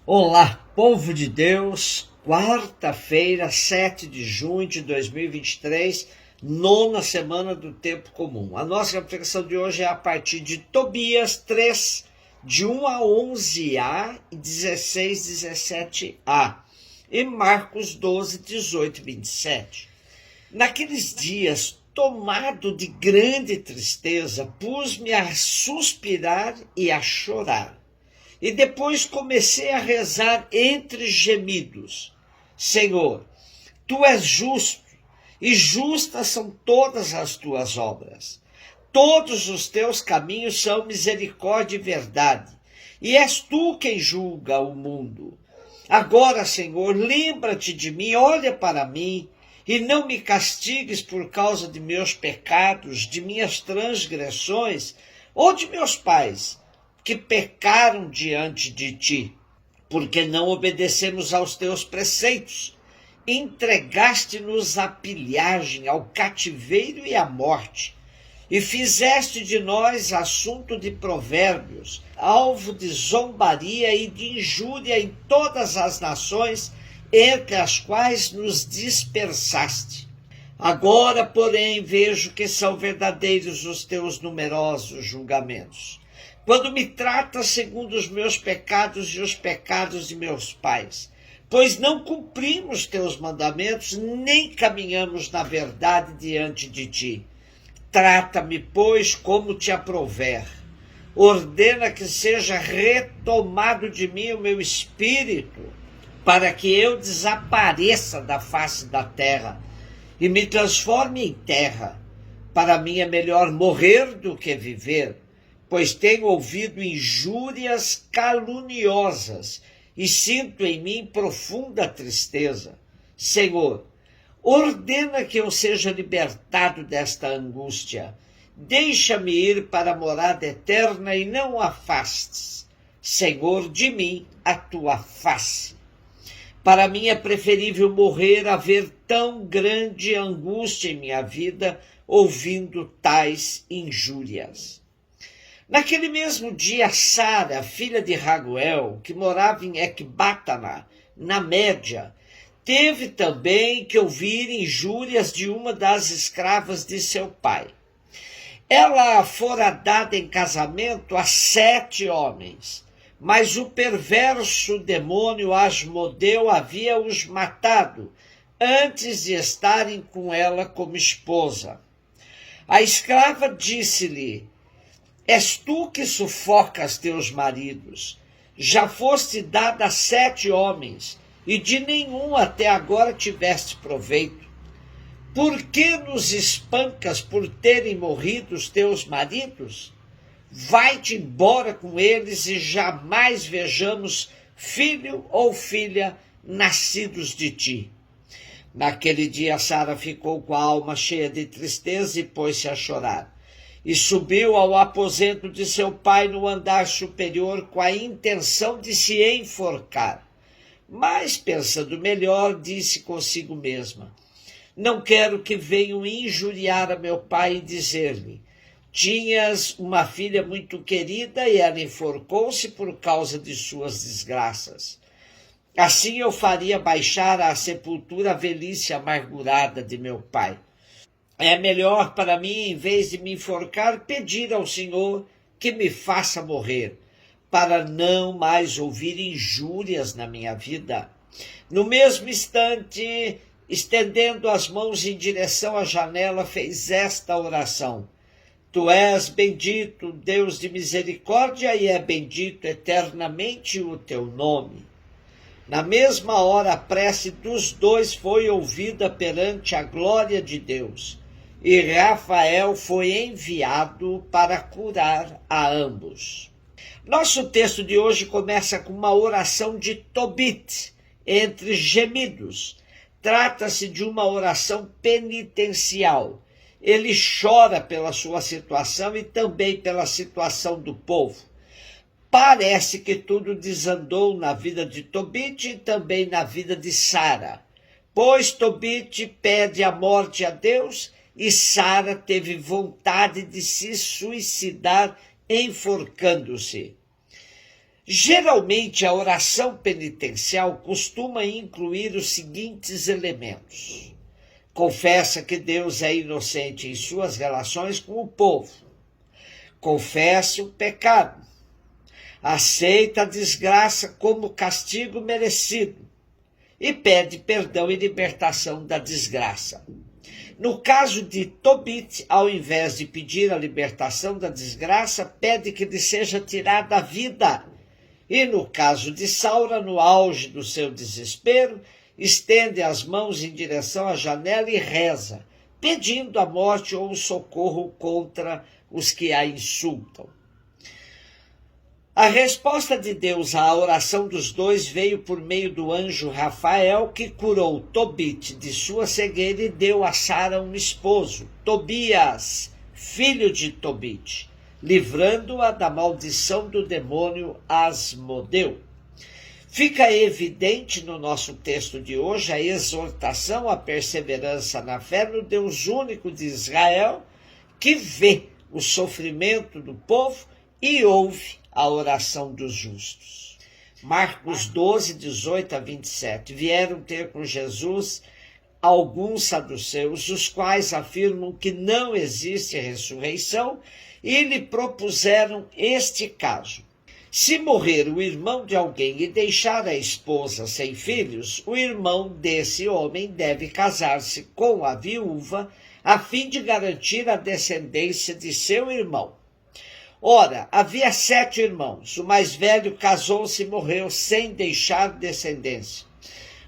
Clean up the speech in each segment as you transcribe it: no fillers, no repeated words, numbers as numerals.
Olá, povo de Deus, quarta-feira, 7 de junho de 2023, nona semana do tempo comum. A nossa reflexão de hoje é a partir de Tobias 3, de 1 a 11a e 16, 17a, e Marcos 12, 18 e 27. Naqueles dias, tomado de grande tristeza, pus-me a suspirar e a chorar. E depois comecei a rezar entre gemidos: Senhor, tu és justo, e justas são todas as tuas obras. Todos os teus caminhos são misericórdia e verdade, e és tu quem julga o mundo. Agora, Senhor, lembra-te de mim, olha para mim, e não me castigues por causa de meus pecados, de minhas transgressões, ou de meus pais, que pecaram diante de ti, porque não obedecemos aos teus preceitos. Entregaste-nos à pilhagem, ao cativeiro e à morte, e fizeste de nós assunto de provérbios, alvo de zombaria e de injúria em todas as nações entre as quais nos dispersaste. Agora, porém, vejo que são verdadeiros os teus numerosos julgamentos, quando me tratas segundo os meus pecados e os pecados de meus pais, pois não cumprimos teus mandamentos, nem caminhamos na verdade diante de ti. Trata-me, pois, como te aprouver. Ordena que seja retomado de mim o meu espírito, para que eu desapareça da face da terra e me transforme em terra. Para mim é melhor morrer do que viver, pois tenho ouvido injúrias caluniosas e sinto em mim profunda tristeza. Senhor, ordena que eu seja libertado desta angústia. Deixa-me ir para a morada eterna e não afastes, Senhor, de mim a tua face. Para mim é preferível morrer a ver tão grande angústia em minha vida, ouvindo tais injúrias. Naquele mesmo dia, Sara, filha de Raguel, que morava em Ecbatana, na Média, teve também que ouvir injúrias de uma das escravas de seu pai. Ela fora dada em casamento a 7 homens, mas o perverso demônio Asmodeu havia-os matado antes de estarem com ela como esposa. A escrava disse-lhe: És tu que sufocas teus maridos. Já foste dada a 7 homens, e de nenhum até agora tiveste proveito. Por que nos espancas por terem morrido os teus maridos? Vai-te embora com eles e jamais vejamos filho ou filha nascidos de ti. Naquele dia Sara ficou com a alma cheia de tristeza e pôs-se a chorar. E subiu ao aposento de seu pai no andar superior com a intenção de se enforcar. Mas, pensando melhor, disse consigo mesma: não quero que venham injuriar a meu pai e dizer-lhe: tinhas uma filha muito querida e ela enforcou-se por causa de suas desgraças. Assim eu faria baixar à sepultura a velhice amargurada de meu pai. É melhor para mim, em vez de me enforcar, pedir ao Senhor que me faça morrer, para não mais ouvir injúrias na minha vida. No mesmo instante, estendendo as mãos em direção à janela, fez esta oração: Tu és bendito, Deus de misericórdia, e é bendito eternamente o teu nome. Na mesma hora, a prece dos dois foi ouvida perante a glória de Deus, e Rafael foi enviado para curar a ambos. Nosso texto de hoje começa com uma oração de Tobit, entre gemidos. Trata-se de uma oração penitencial. Ele chora pela sua situação e também pela situação do povo. Parece que tudo desandou na vida de Tobit e também na vida de Sara, pois Tobit pede a morte a Deus e Sara teve vontade de se suicidar enforcando-se. Geralmente, a oração penitencial costuma incluir os seguintes elementos: confessa que Deus é inocente em suas relações com o povo, confesse o pecado, aceita a desgraça como castigo merecido e pede perdão e libertação da desgraça. No caso de Tobit, ao invés de pedir a libertação da desgraça, pede que lhe seja tirada a vida. E no caso de Saura, no auge do seu desespero, estende as mãos em direção à janela e reza, pedindo a morte ou o socorro contra os que a insultam. A resposta de Deus à oração dos dois veio por meio do anjo Rafael, que curou Tobit de sua cegueira e deu a Sara um esposo, Tobias, filho de Tobit, livrando-a da maldição do demônio Asmodeu. Fica evidente no nosso texto de hoje a exortação à perseverança na fé no Deus único de Israel, que vê o sofrimento do povo e ouve a oração dos justos. Marcos 12, 18 a 27. Vieram ter com Jesus alguns saduceus, os quais afirmam que não existe ressurreição, e lhe propuseram este caso: se morrer o irmão de alguém e deixar a esposa sem filhos, o irmão desse homem deve casar-se com a viúva, a fim de garantir a descendência de seu irmão. Ora, havia 7 irmãos. O mais velho casou-se e morreu sem deixar descendência.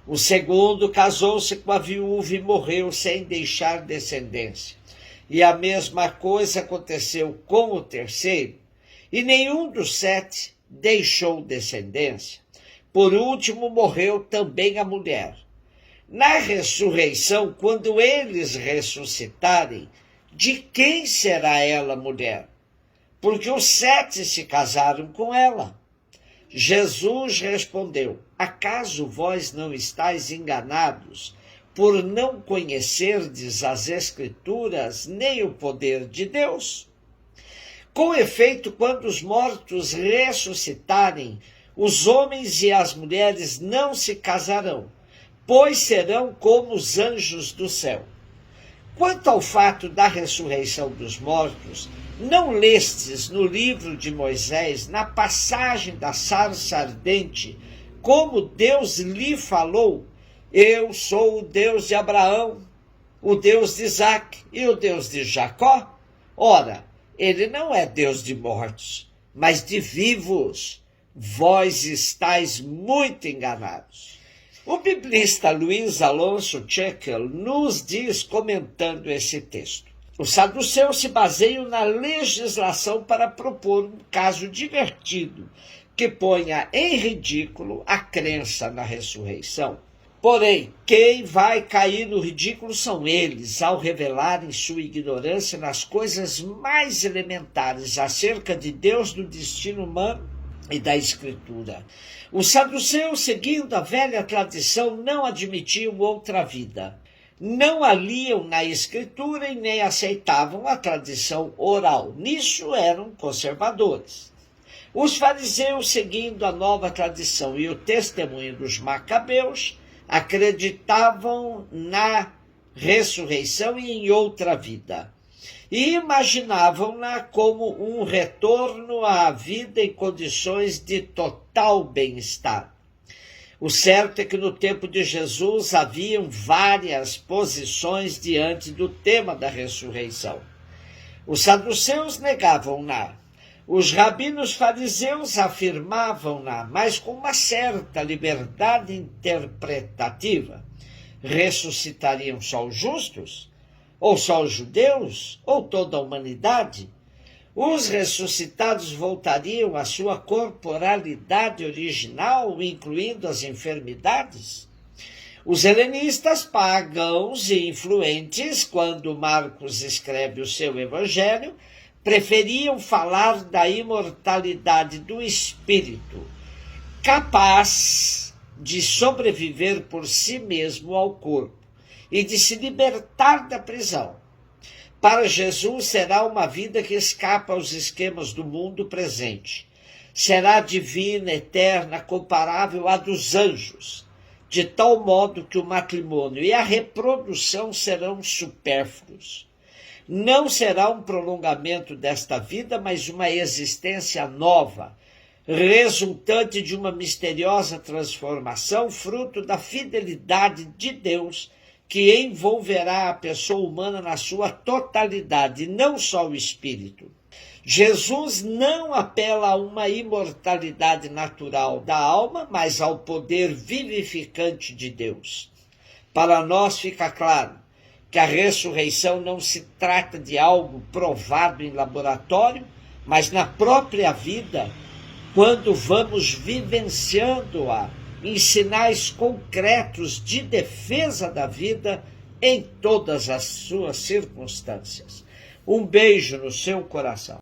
O segundo casou-se com a viúva e morreu sem deixar descendência. E a mesma coisa aconteceu com o terceiro, e nenhum dos 7 deixou descendência. Por último, morreu também a mulher. Na ressurreição, quando eles ressuscitarem, de quem será ela mulher? Porque os 7 se casaram com ela. Jesus respondeu: acaso vós não estáis enganados, por não conhecerdes as Escrituras, nem o poder de Deus? Com efeito, quando os mortos ressuscitarem, os homens e as mulheres não se casarão, pois serão como os anjos do céu. Quanto ao fato da ressurreição dos mortos, não lestes no livro de Moisés, na passagem da sarça ardente, como Deus lhe falou: eu sou o Deus de Abraão, o Deus de Isaque e o Deus de Jacó? Ora, ele não é Deus de mortos, mas de vivos. Vós estáis muito enganados. O biblista Luiz Alonso Tchekel nos diz, comentando esse texto: os saduceus se baseiam na legislação para propor um caso divertido que ponha em ridículo a crença na ressurreição. Porém, quem vai cair no ridículo são eles, ao revelarem sua ignorância nas coisas mais elementares acerca de Deus, do destino humano e da Escritura. Os saduceus, seguindo a velha tradição, não admitiam outra vida. Não a liam na Escritura e nem aceitavam a tradição oral. Nisso eram conservadores. Os fariseus, seguindo a nova tradição e o testemunho dos macabeus, acreditavam na ressurreição e em outra vida, e imaginavam-na como um retorno à vida em condições de total bem-estar. O certo é que no tempo de Jesus haviam várias posições diante do tema da ressurreição. Os saduceus negavam-na. Os rabinos fariseus afirmavam-na, mas com uma certa liberdade interpretativa. Ressuscitariam só os justos? Ou só os judeus? Ou toda a humanidade? Os ressuscitados voltariam à sua corporalidade original, incluindo as enfermidades? Os helenistas pagãos e influentes, quando Marcos escreve o seu evangelho, preferiam falar da imortalidade do espírito, capaz de sobreviver por si mesmo ao corpo e de se libertar da prisão. Para Jesus será uma vida que escapa aos esquemas do mundo presente. será divina, eterna, comparável à dos anjos, de tal modo que o matrimônio e a reprodução serão supérfluos. Não será um prolongamento desta vida, mas uma existência nova, resultante de uma misteriosa transformação, fruto da fidelidade de Deus, que envolverá a pessoa humana na sua totalidade, não só o espírito. Jesus não apela a uma imortalidade natural da alma, mas ao poder vivificante de Deus. Para nós fica claro que a ressurreição não se trata de algo provado em laboratório, mas na própria vida, quando vamos vivenciando-a em sinais concretos de defesa da vida em todas as suas circunstâncias. Um beijo no seu coração.